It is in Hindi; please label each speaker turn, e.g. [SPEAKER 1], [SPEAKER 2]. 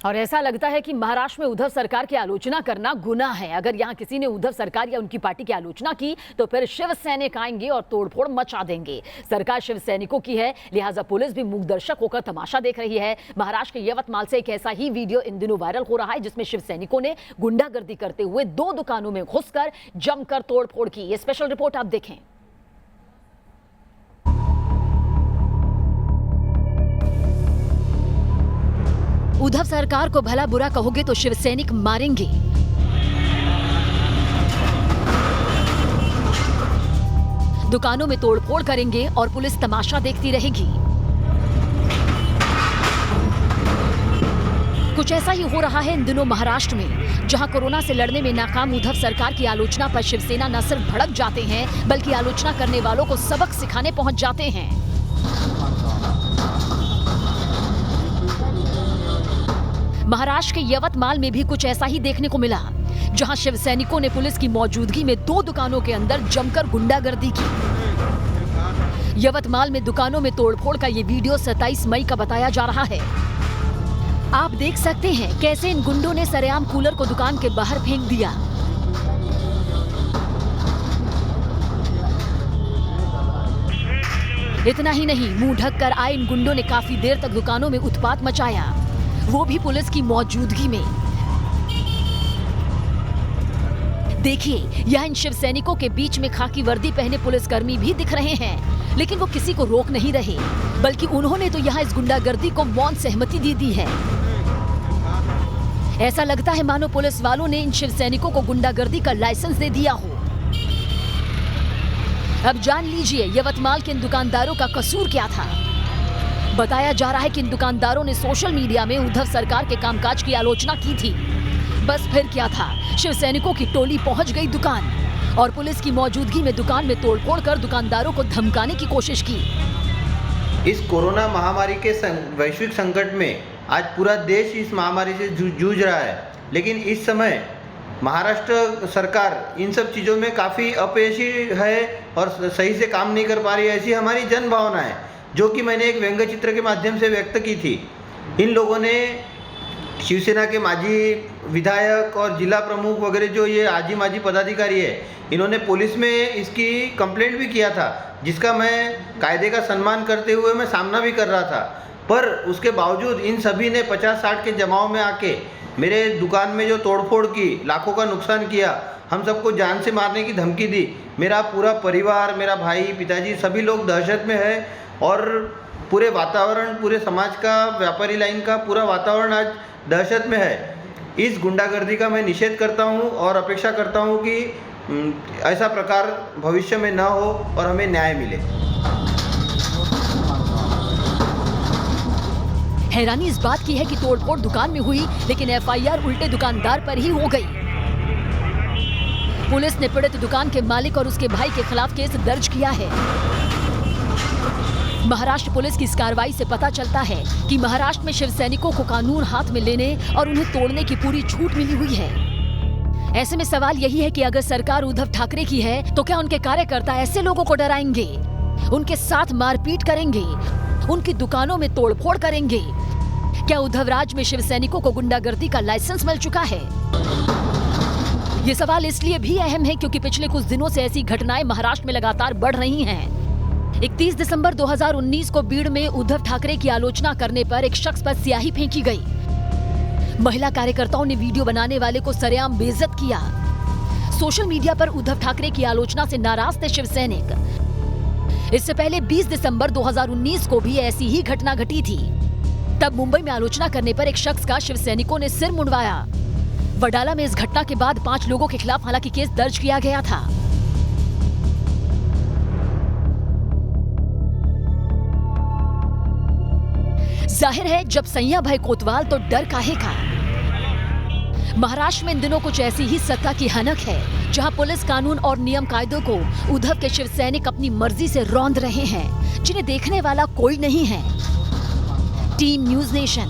[SPEAKER 1] और ऐसा लगता है कि महाराष्ट्र में उद्धव सरकार की आलोचना करना गुनाह है। अगर यहाँ किसी ने उद्धव सरकार या उनकी पार्टी की आलोचना की तो फिर शिव सैनिक आएंगे और तोड़फोड़ मचा देंगे। सरकार शिव सैनिकों की है, लिहाजा पुलिस भी मूक दर्शक होकर तमाशा देख रही है। महाराष्ट्र के यवतमाल से एक ऐसा ही वीडियो इन दिनों वायरल हो रहा है जिसमें शिव सैनिकों ने गुंडागर्दी करते हुए 2 दुकानों में घुसकर जमकर तोड़फोड़ की। ये स्पेशल रिपोर्ट आप देखें। उद्धव सरकार को भला बुरा कहोगे तो शिव सैनिक मारेंगे। दुकानों में तोड़फोड़ करेंगे और पुलिस तमाशा देखती रहेगी। कुछ ऐसा ही हो रहा है इन दिनों महाराष्ट्र में, जहां कोरोना से लड़ने में नाकाम उद्धव सरकार की आलोचना पर शिवसेना न सिर्फ भड़क जाते हैं बल्कि आलोचना करने वालों को सबक सिखाने पहुंच जाते हैं। महाराष्ट्र के यवतमाल में भी कुछ ऐसा ही देखने को मिला, जहां शिव सैनिकों ने पुलिस की मौजूदगी में 2 दुकानों के अंदर जमकर गुंडागर्दी की। यवतमाल में दुकानों में तोड़फोड़ का ये वीडियो 27 मई का बताया जा रहा है। आप देख सकते हैं कैसे इन गुंडों ने सरेआम कूलर को दुकान के बाहर फेंक दिया। इतना ही नहीं, मुंह ढककर आए इन गुंडों ने काफी देर तक दुकानों में उत्पात मचाया, वो भी पुलिस की मौजूदगी में। देखिए, यहाँ इन शिव सैनिकों के बीच में खाकी वर्दी पहने पुलिसकर्मी भी दिख रहे हैं, लेकिन वो किसी को रोक नहीं रहे, बल्कि उन्होंने तो यहाँ इस गुंडागर्दी को मौन सहमति दे दी है। ऐसा लगता है मानो पुलिस वालों ने इन शिव सैनिकों को गुंडागर्दी का लाइसेंस दे दिया हो। अब जान लीजिए यवतमाल के इन दुकानदारों का कसूर क्या था। बताया जा रहा है कि इन दुकानदारों ने सोशल मीडिया में उद्धव सरकार के कामकाज की आलोचना की थी। बस फिर क्या था, शिव सैनिकों की टोली पहुंच गई दुकान और पुलिस की मौजूदगी में दुकान में तोड़फोड़ कर दुकानदारों को धमकाने की कोशिश की।
[SPEAKER 2] इस कोरोना महामारी के वैश्विक संकट में आज पूरा देश इस महामारी से जूझ रहा है, लेकिन इस समय महाराष्ट्र सरकार इन सब चीज़ों में काफ़ी अपयशी है और सही से काम नहीं कर पा रही है, ऐसी हमारी जन भावना है, जो कि मैंने एक व्यंग्य चित्र के माध्यम से व्यक्त की थी। इन लोगों ने शिवसेना के माजी विधायक और जिला प्रमुख वगैरह जो ये आजी माजी पदाधिकारी है, इन्होंने पुलिस में इसकी कंप्लेंट भी किया था, जिसका मैं कायदे का सम्मान करते हुए मैं सामना भी कर रहा था। पर उसके बावजूद इन सभी ने 50-60 के जमाव में आके मेरे दुकान में जो तोड़फोड़ की, लाखों का नुकसान किया, हम सबको जान से मारने की धमकी दी। मेरा पूरा परिवार, मेरा भाई, पिताजी, सभी लोग दहशत में है और पूरे वातावरण, पूरे समाज का, व्यापारी लाइन का पूरा वातावरण आज दहशत में है। इस गुंडागर्दी का मैं निषेध करता हूं और अपेक्षा करता हूं कि ऐसा प्रकार भविष्य में न हो और हमें न्याय मिले।
[SPEAKER 1] हैरानी इस बात की है कि तोड़फोड़ दुकान में हुई, लेकिन एफआईआर उल्टे दुकानदार पर ही हो गई। पुलिस ने पीड़ित दुकान के मालिक और उसके भाई के खिलाफ केस दर्ज किया है। महाराष्ट्र पुलिस की इस कार्रवाई से पता चलता है कि महाराष्ट्र में शिव सैनिकों को कानून हाथ में लेने और उन्हें तोड़ने की पूरी छूट मिली हुई है। ऐसे में सवाल यही है कि अगर सरकार उद्धव ठाकरे की है तो क्या उनके कार्यकर्ता ऐसे लोगों को डराएंगे, उनके साथ मारपीट करेंगे, उनकी दुकानों में तोड़फोड़ करेंगे? क्या उद्धव राज में शिव सैनिकों को गुंडागर्दी का लाइसेंस मिल चुका है? ये सवाल इसलिए भी अहम है क्योंकि पिछले कुछ दिनों से ऐसी घटनाएं महाराष्ट्र में लगातार बढ़ रही हैं। 31 दिसंबर 2019 को बीड़ में उद्धव ठाकरे की आलोचना करने पर एक शख्स पर स्याही फेंकी गई। महिला कार्यकर्ताओं ने वीडियो बनाने वाले को सरेआम बेइज्जत किया। सोशल मीडिया पर उद्धव ठाकरे की आलोचना से नाराज थे शिव सैनिक। इससे पहले 20 दिसंबर 2019 को भी ऐसी ही घटना घटी थी। तब मुंबई में आलोचना करने पर एक शख्स का शिव सैनिकों ने सिर मुंडवाया। वडाला में इस घटना के बाद 5 लोगों के खिलाफ हालांकि केस दर्ज किया गया था। जाहिर है जब सैया भाई कोतवाल तो डर काहे का। महाराष्ट्र में इन दिनों कुछ ऐसी ही सत्ता की हनक है, जहां पुलिस कानून और नियम कायदों को उद्धव के शिव सैनिक अपनी मर्जी से रौंद रहे हैं, जिन्हें देखने वाला कोई नहीं है। Team news nation.